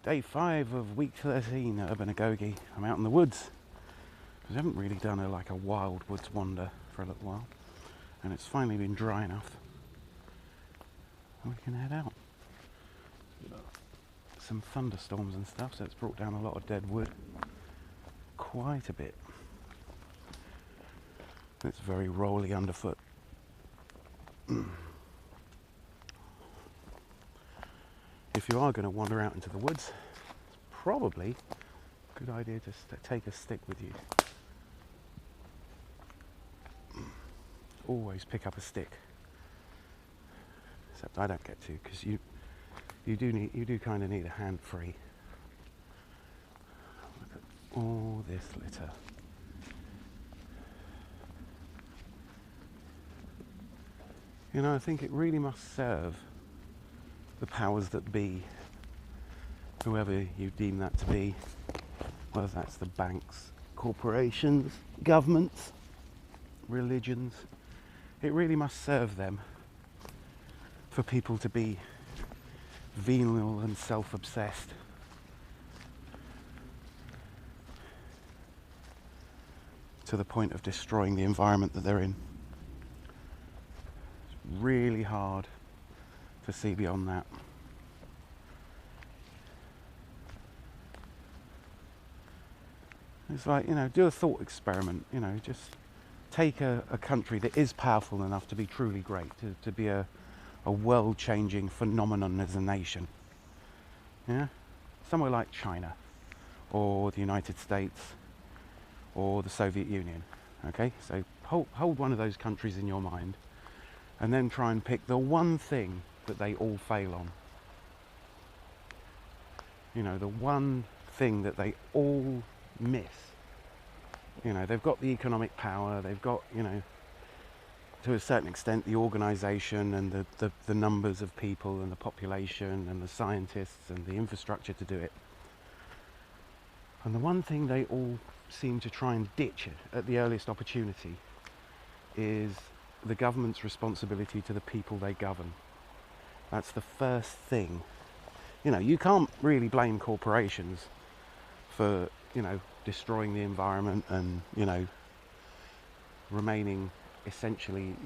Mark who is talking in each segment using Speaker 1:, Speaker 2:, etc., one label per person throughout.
Speaker 1: Day 5 of week 13 at Urban Agoge. I'm out in the woods. I haven't really done a wild woods wander for a little while, and it's finally been dry enough. And we can head out. Some thunderstorms and stuff, so it's brought down a lot of dead wood. Quite a bit. It's very rolly underfoot. If you are going to wander out into the woods, it's probably a good idea to take a stick with you. Always pick up a stick. Except I don't get to, because you do kind of need a hand free. Look at all this litter. You know, I think it really must serve the powers that be, whoever you deem that to be, whether that's the banks, corporations, governments, religions. It really must serve them for people to be venal and self-obsessed. To the point of destroying the environment that they're in. It's really hard to see beyond that. It's like, do a thought experiment, just take a country that is powerful enough to be truly great, to be a world-changing phenomenon as a nation. Yeah? Somewhere like China, or the United States, or the Soviet Union. Okay? So hold one of those countries in your mind, and then try and pick the one thing that they all fail on. The one thing that they all miss. They've got the economic power, they've got, to a certain extent, the organisation and the numbers of people and the population and the scientists and the infrastructure to do it. And the one thing they all seem to try and ditch at the earliest opportunity is the government's responsibility to the people they govern. That's the first thing. You can't really blame corporations for, destroying the environment and, remaining essentially,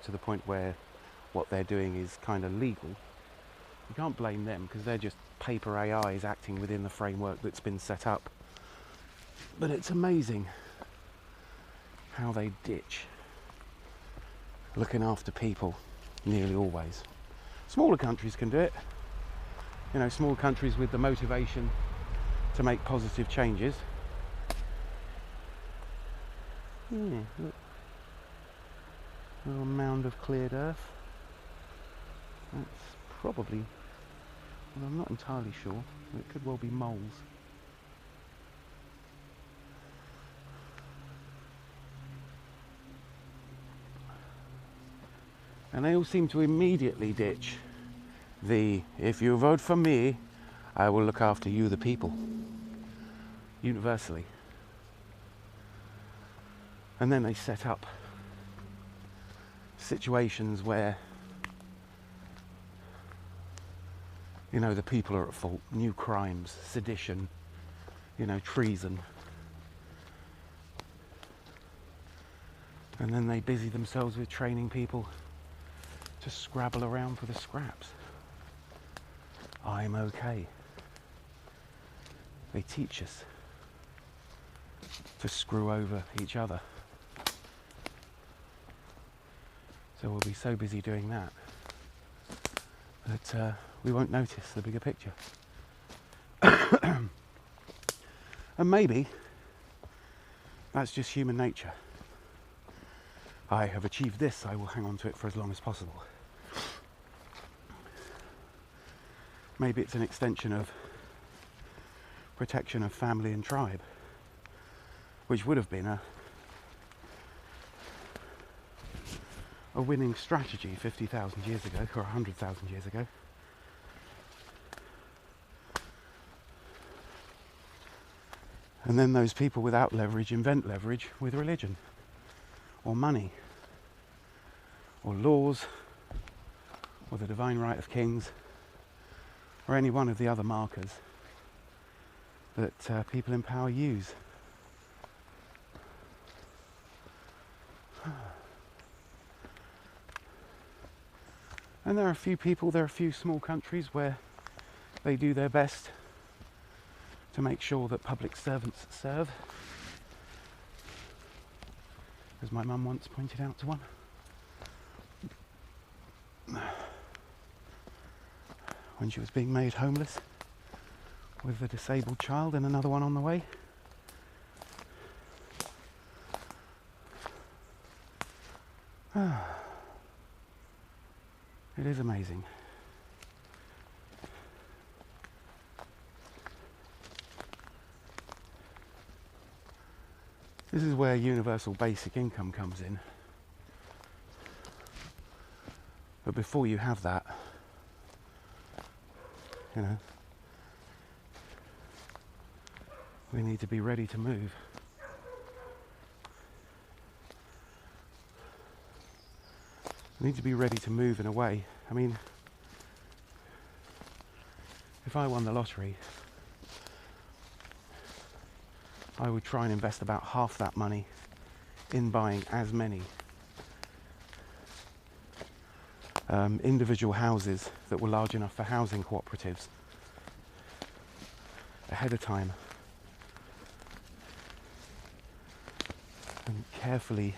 Speaker 1: to the point where what they're doing is kind of legal. You can't blame them because they're just paper AIs acting within the framework that's been set up. But it's amazing how they ditch looking after people nearly always. Smaller countries can do it. Small countries with the motivation to make positive changes. Yeah, look. A little mound of cleared earth. That's probably, well, I'm not entirely sure. It could well be moles. And they all seem to immediately ditch if you vote for me, I will look after you, the people. Universally. And then they set up situations where, the people are at fault. New crimes, sedition, treason. And then they busy themselves with training people to scrabble around for the scraps. I'm okay. They teach us to screw over each other. So we'll be so busy doing that that we won't notice the bigger picture. And maybe that's just human nature. I have achieved this, I will hang on to it for as long as possible. Maybe it's an extension of protection of family and tribe, which would have been a winning strategy 50,000 years ago, or 100,000 years ago. And then those people without leverage invent leverage with religion, or money, or laws, or the divine right of kings, or any one of the other markers that people in power use. And there are a few people, there are a few small countries where they do their best to make sure that public servants serve, as my mum once pointed out to one. When she was being made homeless with a disabled child and another one on the way. It is amazing. This is where universal basic income comes in. But before you have that, you know, we need to be ready to move. We need to be ready to move in a way. I mean, if I won the lottery, I would try and invest about half that money in buying as many individual houses that were large enough for housing cooperatives ahead of time, and carefully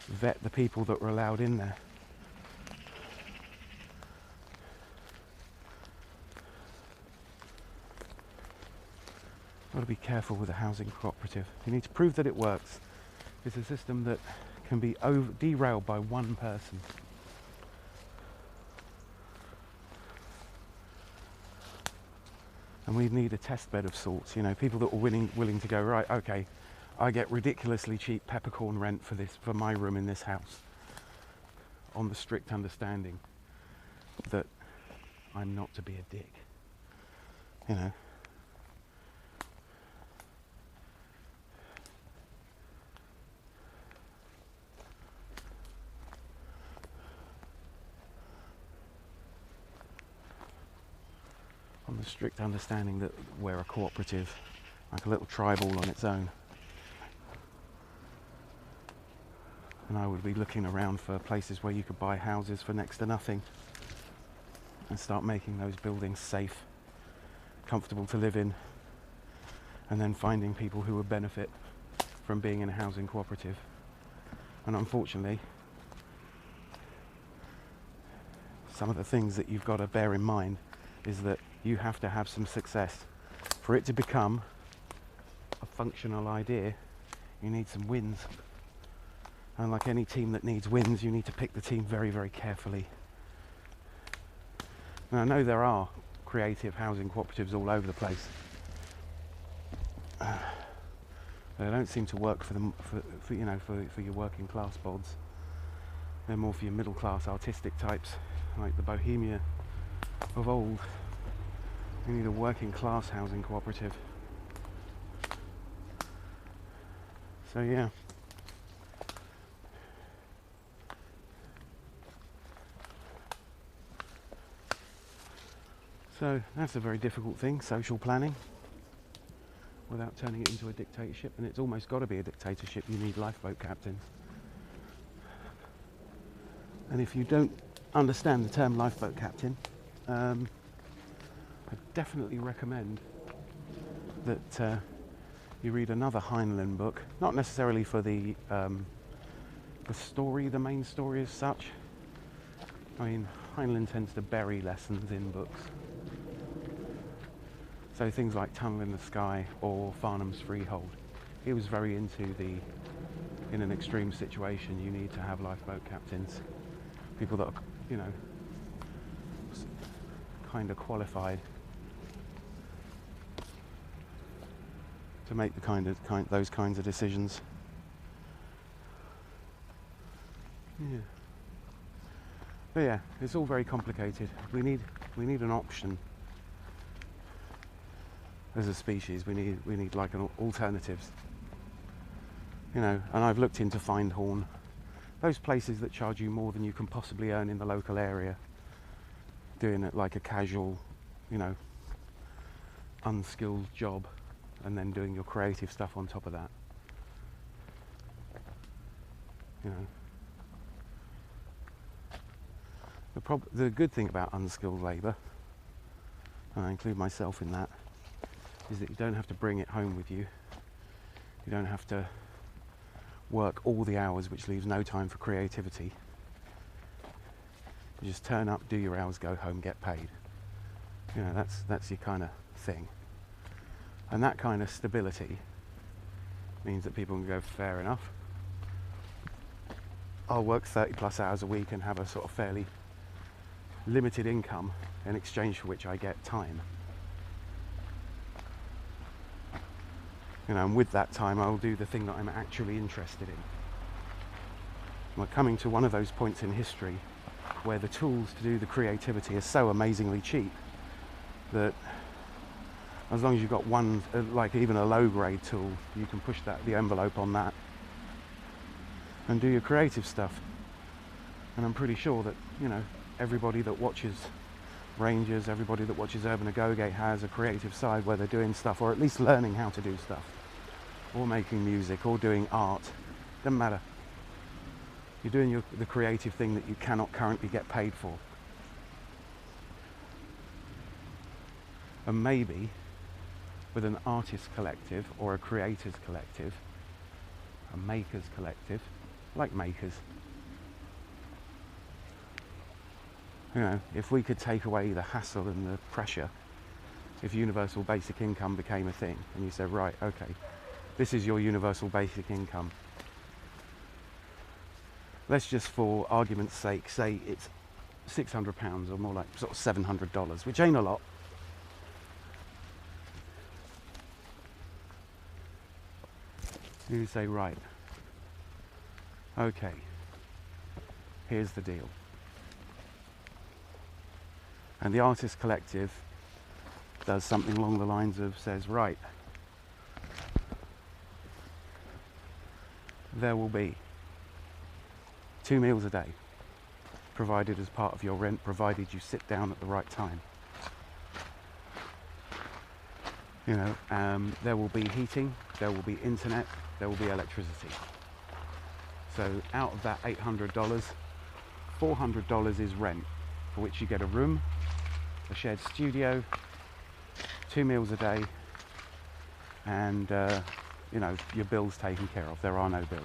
Speaker 1: vet the people that were allowed in there. Got to be careful with a housing cooperative. You need to prove that it works. It's a system that can be derailed by one person. And we need a test bed of sorts, you know, people that are willing to go, right, okay, I get ridiculously cheap peppercorn rent for my room in this house, on the strict understanding that I'm not to be a dick, you know. On the strict understanding that we're a cooperative, like a little tribe all on its own. And I would be looking around for places where you could buy houses for next to nothing and start making those buildings safe, comfortable to live in, and then finding people who would benefit from being in a housing cooperative. And unfortunately, some of the things that you've got to bear in mind is that you have to have some success. For it to become a functional idea, you need some wins. And like any team that needs wins, you need to pick the team very, very carefully. And I know there are creative housing cooperatives all over the place. But they don't seem to work for your working class bods. They're more for your middle class artistic types, like the Bohemia of old. You need a working class housing cooperative. So yeah. So that's a very difficult thing, social planning, without turning it into a dictatorship. And it's almost got to be a dictatorship. You need lifeboat captains. And if you don't understand the term lifeboat captain, I definitely recommend that you read another Heinlein book, not necessarily for the story, the main story as such. I mean, Heinlein tends to bury lessons in books. So things like Tunnel in the Sky or Farnham's Freehold. He was very into in an extreme situation, you need to have lifeboat captains, people that are, you know, kind of qualified to make those kinds of decisions. Yeah. But yeah, it's all very complicated. We need an option as a species. We need like an alternatives. You know, and I've looked into Findhorn, those places that charge you more than you can possibly earn in the local area, doing it like a casual, you know, unskilled job and then doing your creative stuff on top of that. You know, the good thing about unskilled labour, and I include myself in that, is that you don't have to bring it home with you. You don't have to work all the hours, which leaves no time for creativity. You just turn up, do your hours, go home, get paid. You know, that's your kind of thing. And that kind of stability means that people can go, fair enough, I'll work 30 plus hours a week and have a sort of fairly limited income in exchange for which I get time. You know, and with that time I'll do the thing that I'm actually interested in. We're coming to one of those points in history where the tools to do the creativity are so amazingly cheap that as long as you've got one, like even a low grade tool, you can push the envelope on that and do your creative stuff. And I'm pretty sure that, you know, everybody that watches Rangers, everybody that watches Urban A Go Gate has a creative side where they're doing stuff, or at least learning how to do stuff, or making music, or doing art. Doesn't matter. You're doing the creative thing that you cannot currently get paid for. And maybe with an artist collective or a creators collective, a makers collective, like makers, you know, if we could take away the hassle and the pressure, if universal basic income became a thing and you said, right, okay, this is your universal basic income. Let's just, for argument's sake, say it's £600 or more, like sort of $700, which ain't a lot. You say, right, okay, here's the deal. And the artist collective does something along the lines of, says, right, there will be 2 meals a day provided as part of your rent, provided you sit down at the right time. You know, there will be heating, there will be internet, there will be electricity. So out of that $800, $400 is rent, for which you get a room, a shared studio, 2 meals a day, and you know, your bills taken care of. There are no bills.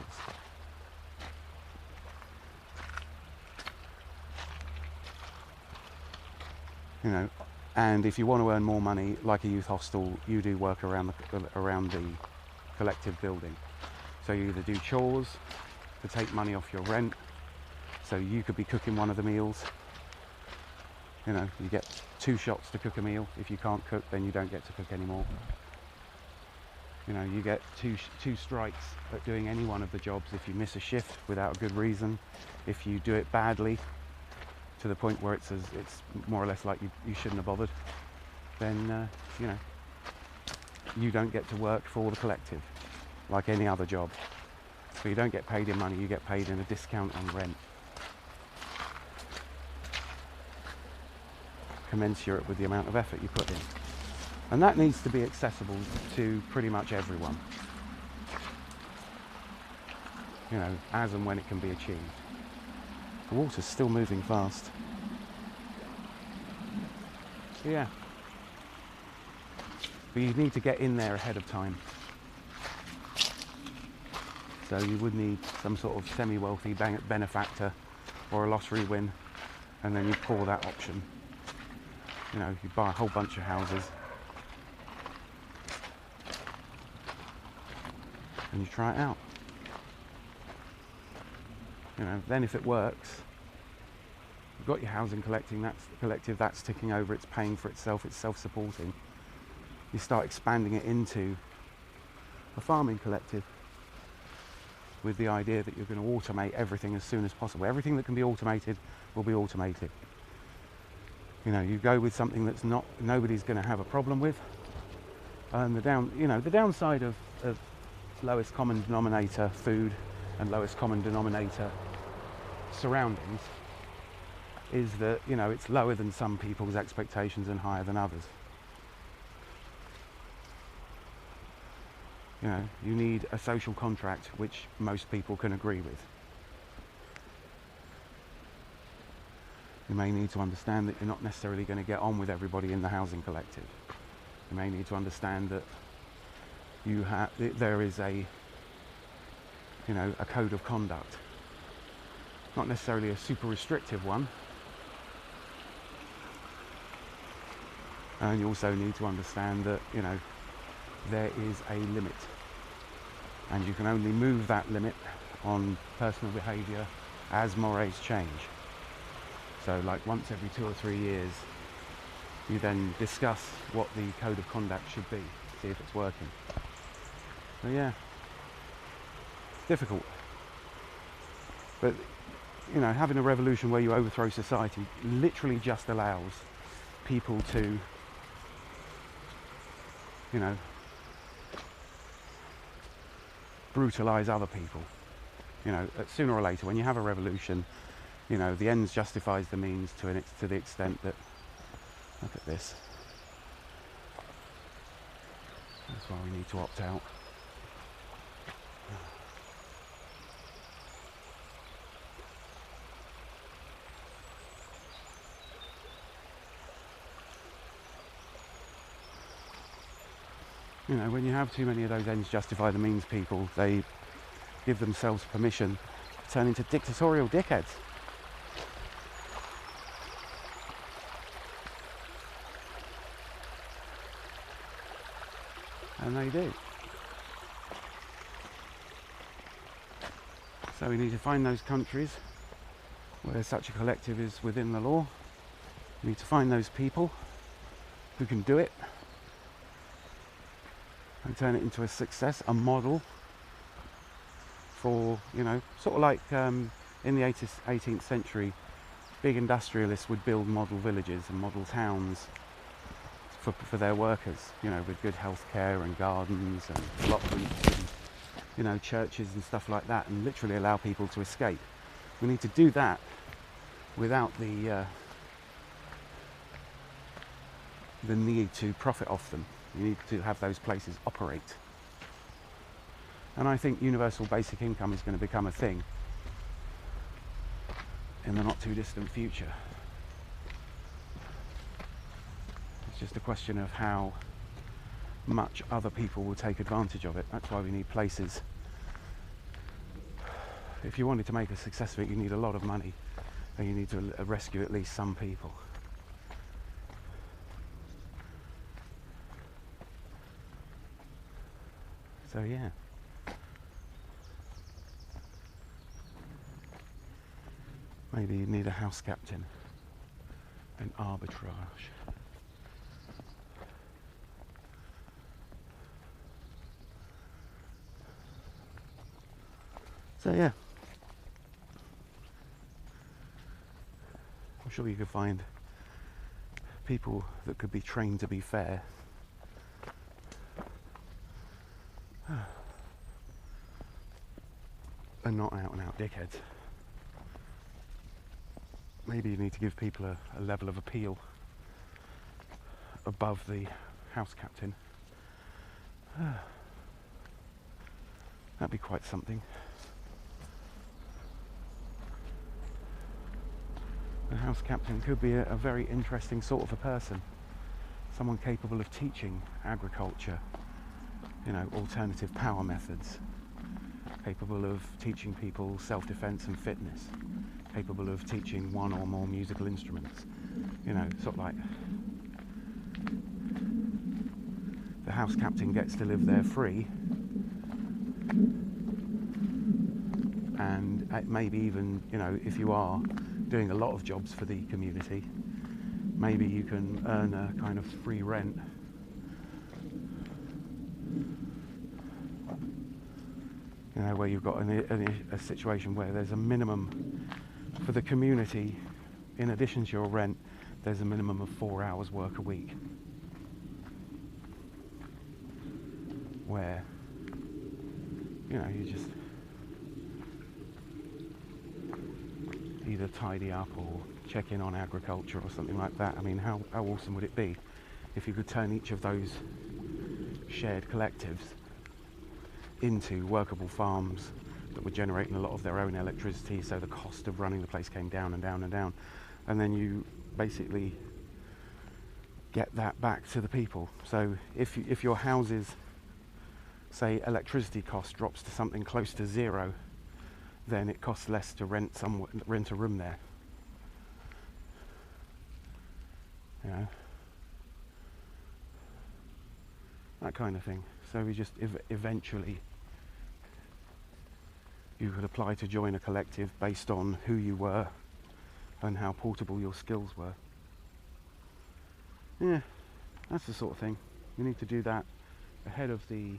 Speaker 1: You know, and if you want to earn more money, like a youth hostel, you do work around the collective building. So you either do chores to take money off your rent, so you could be cooking one of the meals. You know, you get 2 shots to cook a meal. If you can't cook, then you don't get to cook anymore. You know, you get two strikes at doing any one of the jobs if you miss a shift without a good reason. If you do it badly, to the point where it's more or less like you shouldn't have bothered, then you know, you don't get to work for the collective like any other job. So you don't get paid in money, you get paid in a discount on rent, commensurate with the amount of effort you put in. And that needs to be accessible to pretty much everyone, you know, as and when it can be achieved. The water's still moving fast. Yeah. But you need to get in there ahead of time. So you would need some sort of semi-wealthy benefactor or a lottery win, and then you pour that option. You know, you buy a whole bunch of houses and you try it out. You know, then if it works, you've got your housing collective, that's ticking over, it's paying for itself, it's self-supporting. You start expanding it into a farming collective with the idea that you're going to automate everything as soon as possible. Everything that can be automated will be automated. You know, you go with something that's nobody's going to have a problem with. And the downside of lowest common denominator food and lowest common denominator surroundings is that, you know, it's lower than some people's expectations and higher than others. You know, you need a social contract which most people can agree with. You may need to understand that you're not necessarily going to get on with everybody in the housing collective. You may need to understand that there is a code of conduct. Not necessarily a super restrictive one. And you also need to understand that, there is a limit. And you can only move that limit on personal behaviour as mores change. So like once every 2 or 3 years, you then discuss what the code of conduct should be, see if it's working. So yeah, difficult. But, having a revolution where you overthrow society literally just allows people to, brutalize other people. Sooner or later, when you have a revolution, the ends justifies the means to the extent that, look at this. That's why we need to opt out. When you have too many of those ends justify the means people, they give themselves permission to turn into dictatorial dickheads. And they do. So we need to find those countries where such a collective is within the law. We need to find those people who can do it and turn it into a success, a model for, sort of like in the 18th century, big industrialists would build model villages and model towns for their workers, with good health care and gardens and block routes and, churches and stuff like that, and literally allow people to escape. We need to do that without the need to profit off them. You need to have those places operate. And I think universal basic income is going to become a thing in the not too distant future. It's just a question of how much other people will take advantage of it. That's why we need places. If you wanted to make a success of it, you need a lot of money, and you need to rescue at least some people. So yeah. Maybe you need a house captain, an arbitrage. So yeah, I'm sure you could find people that could be trained to be fair. And not out and out dickheads. Maybe you need to give people a level of appeal above the house captain. That'd be quite something. The house captain could be a very interesting sort of a person. Someone capable of teaching agriculture, alternative power methods. Capable of teaching people self-defense and fitness. Capable of teaching one or more musical instruments. Sort of like the house captain gets to live there free, and maybe even, if you are doing a lot of jobs for the community, maybe you can earn a kind of free rent. Where you've got a situation where there's a minimum for the community, in addition to your rent, there's a minimum of 4 hours work a week. Where, you just either tidy up or check in on agriculture or something like that. I mean, how awesome would it be if you could turn each of those shared collectives into workable farms that were generating a lot of their own electricity, so the cost of running the place came down and down and down. And then you basically get that back to the people. So if your house's, say, electricity cost drops to something close to zero, then it costs less to rent a room there. You know, that kind of thing. So we just eventually you could apply to join a collective based on who you were and how portable your skills were. Yeah, that's the sort of thing. We need to do that ahead of the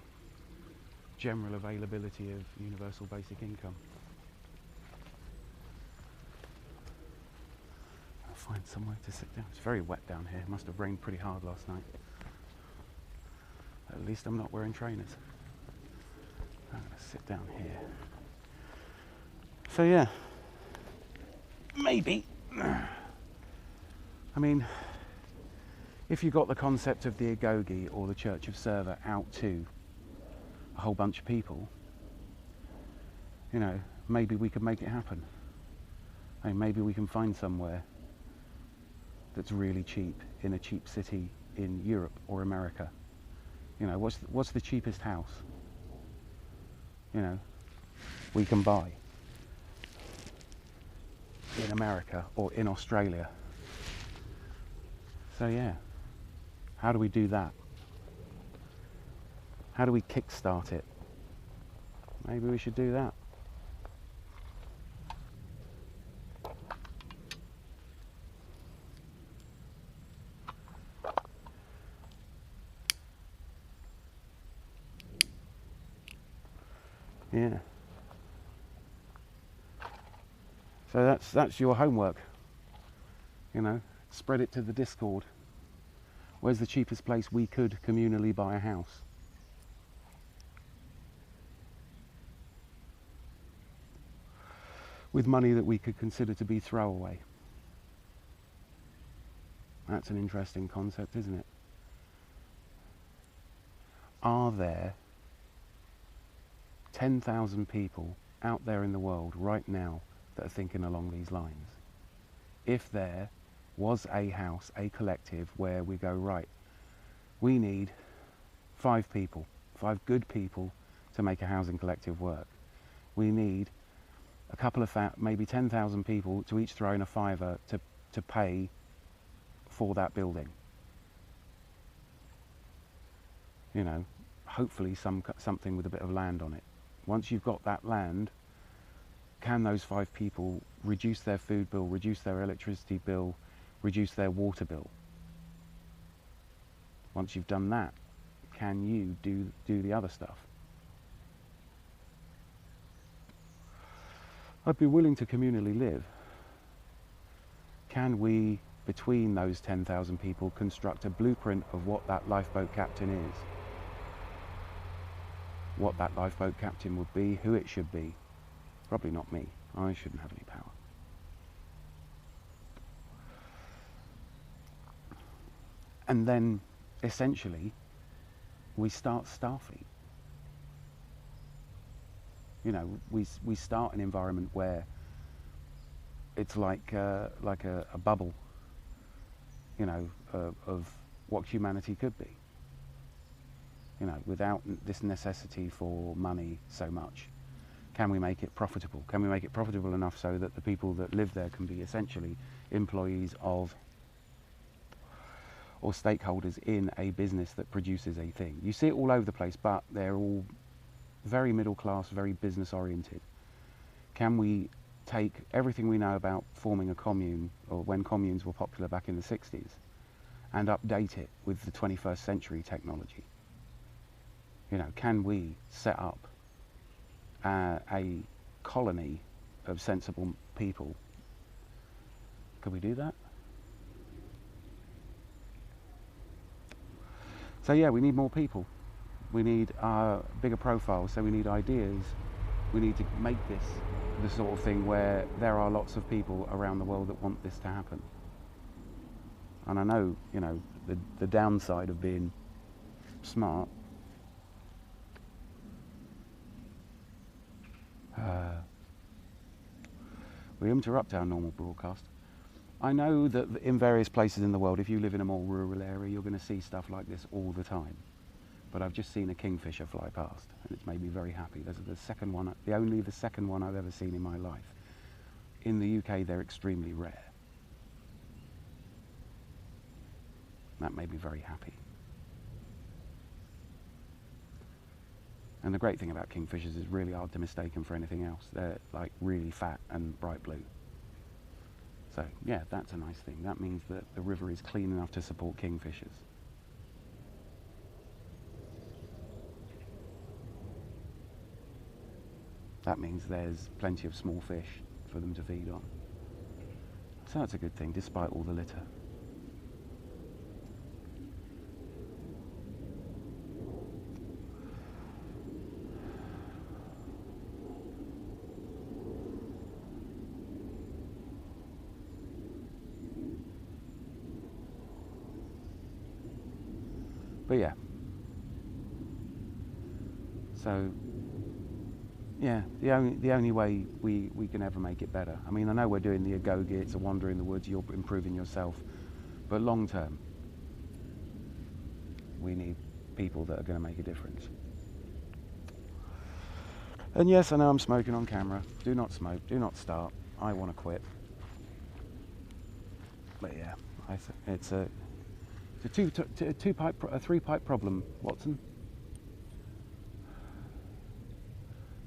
Speaker 1: general availability of universal basic income. I'll find somewhere to sit down. It's very wet down here. It must have rained pretty hard last night. At least I'm not wearing trainers. I'm going to sit down here. So yeah, maybe. I mean, if you got the concept of the Agoge or the Church of Server out to a whole bunch of people, you know, maybe we could make it happen. I mean, maybe we can find somewhere that's really cheap in a cheap city in Europe or America. You know, what's the cheapest house, you know, we can buy in America or in Australia? So yeah, how do we do that? How do we kickstart it? Maybe we should do that. Yeah. So that's your homework. You know, spread it to the Discord. Where's the cheapest place we could communally buy a house? With money that we could consider to be throwaway. That's an interesting concept, isn't it? Are there 10,000 people out there in the world right now that are thinking along these lines? If there was a house, a collective, where we go, right, we need 5 people, 5 good people to make a housing collective work. We need a couple of, maybe 10,000 people to each throw in a fiver to pay for that building. You know, hopefully something with a bit of land on it. Once you've got that land, can those 5 people reduce their food bill, reduce their electricity bill, reduce their water bill? Once you've done that, can you do the other stuff? I'd be willing to communally live. Can we, between those 10,000 people, construct a blueprint of what that lifeboat captain is? What that lifeboat captain would be, who it should be? Probably not me. I shouldn't have any power. And then, essentially, we start Starfleet. You know, we start an environment where it's like a bubble, you know, of what humanity could be. You know, without this necessity for money so much. Can we make it profitable? Can we make it profitable enough so that the people that live there can be essentially employees of or stakeholders in a business that produces a thing? You see it all over the place, but they're all very middle class, very business oriented. Can we take everything we know about forming a commune, or when communes were popular back in the 60s, and update it with the 21st century technology? You know, can we set up a colony of sensible people? Can we do that? So yeah, we need more people. We need bigger profiles, so we need ideas. We need to make this the sort of thing where there are lots of people around the world that want this to happen. And I know, you know, the downside of being smart We interrupt our normal broadcast. I know that in various places in the world, if you live in a more rural area, you're going to see stuff like this all the time. But I've just seen a kingfisher fly past, and it's made me very happy. This is the second one, only the second one I've ever seen in my life. In the UK, they're extremely rare. That made me very happy. And the great thing about kingfishers is really hard to mistake them for anything else. They're like really fat and bright blue. So yeah, that's a nice thing. That means that the river is clean enough to support kingfishers. That means there's plenty of small fish for them to feed on. So that's a good thing, despite all the litter. But yeah. So yeah, the only way we can ever make it better. I mean, I know we're doing the Agoge, it's a wander in the woods, you're improving yourself, but long term, we need people that are going to make a difference. And yes, I know I'm smoking on camera. Do not smoke, do not start. I want to quit. But yeah, it's a three-pipe problem, Watson.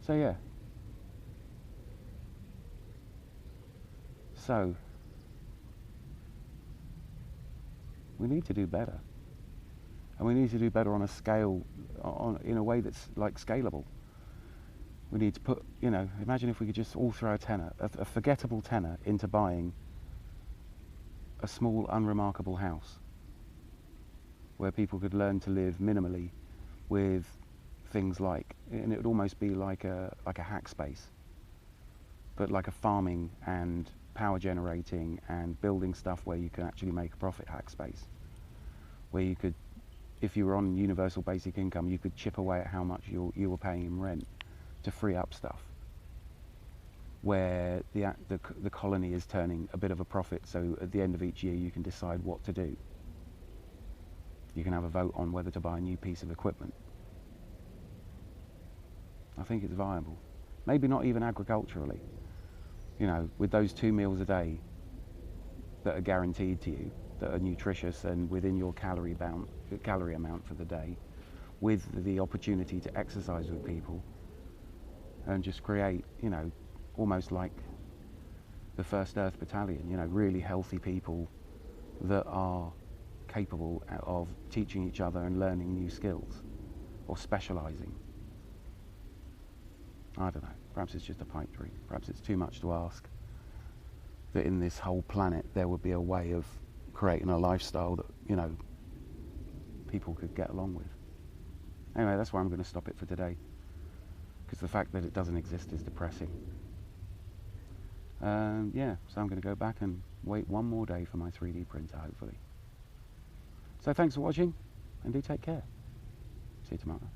Speaker 1: So yeah. So we need to do better, and we need to do better on a scale, in a way that's like scalable. We need to put, imagine if we could just all throw a tenner, a forgettable tenner, into buying a small, unremarkable house where people could learn to live minimally with things like, and it would almost be like a hack space, but like a farming and power generating and building stuff where you can actually make a profit hack space, where you could, if you were on universal basic income, you could chip away at how much you were paying in rent to free up stuff, where the colony is turning a bit of a profit, so at the end of each year you can decide what to do. You can have a vote on whether to buy a new piece of equipment. I think it's viable. Maybe not even agriculturally. With those 2 meals a day that are guaranteed to you, that are nutritious and within your calorie amount for the day, with the opportunity to exercise with people and just create, almost like the First Earth Battalion, really healthy people that are capable of teaching each other and learning new skills or specialising. I don't know, perhaps it's just a pipe dream, perhaps it's too much to ask that in this whole planet there would be a way of creating a lifestyle that, people could get along with. Anyway, that's where I'm going to stop it for today, because the fact that it doesn't exist is depressing. Yeah, so I'm going to go back and wait one more day for my 3D printer, hopefully. So thanks for watching, and do take care. See you tomorrow.